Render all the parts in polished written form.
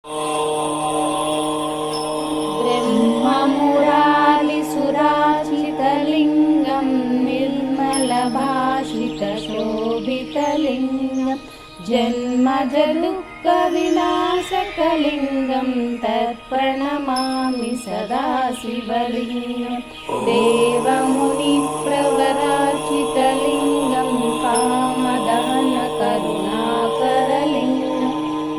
ब्रह्ममुरारिसुराचितलिङ्गं निर्मलभाषितशोभितलिङ्गं जन्मजदुःखविनाशकलिङ्गं तत्प्रणमामि सदा शिवलिङ्गं देवमुनिप्रवराचितलिङ्गं कामदहनकरुणाकरलिङ्गं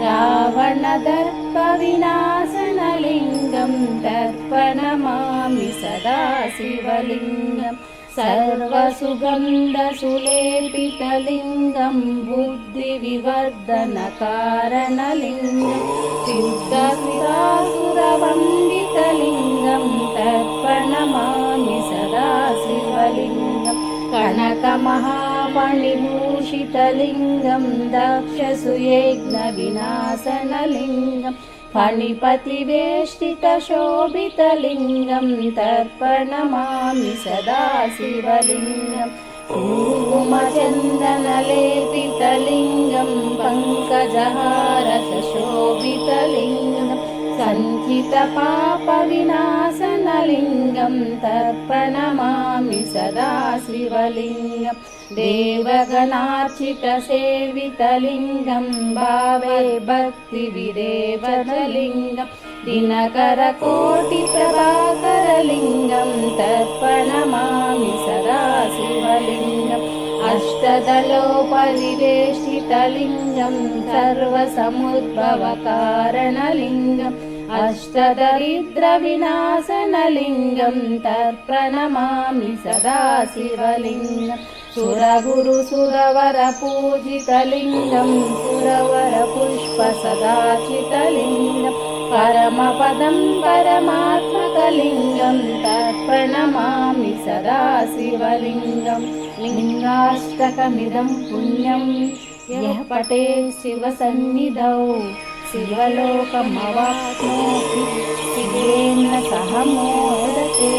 रावणदर्पविनाशनलिङ्गं तत्प्रणमामि सदा शिवलिङ्गं सर्वसुगन्धसुलेपितलिङ्गं बुद्धिविवर्धनकारणलिङ्गं सिद्धसिद्धासुरवन्दितलिङ्गं तत्प्रणमामि सदा शिवलिङ्गं कनकमहाफणिभूषितलिङ्गं दक्षसुयज्ञविनाशनलिङ्गं फणिपतिवेष्टितशोभितलिङ्गं तत्प्रणमामि सदा शिवलिङ्गं कुङ्कुमचन्दनलेपितलिङ्गं पङ्कजहारशोभितलिङ्गं सञ्चितपापविनाशनलिङ्गं तत्प्रणमामि सदा शिवलिङ्गं देवगणार्चितसेवितलिङ्गं भावे भक्तिविदेवतलिङ्गं दिनकरकोटिप्रभाकरलिङ्गं तत्प्रणमामि सदा शिवलिङ्गम् अष्टदलोपरिवेष्टितलिङ्गं सर्वसमुद्भवकारणलिङ्गम् अष्टदरिद्रविनाशनलिङ्गं तत्प्रणमामि सदा शिवलिङ्गं सुरगुरुसुरवरपूजितलिङ्गं सुरवरपुष्पसदाचितलिङ्गं परमपदं परमात्मकलिङ्गं तत्प्रणमामि सदा शिवलिङ्गं लिङ्गाष्टकमिदं पुण्यं यः पठेत् शिवसन्निधौ शिवलोकमवाप्नोति शिवेन सह मोदते।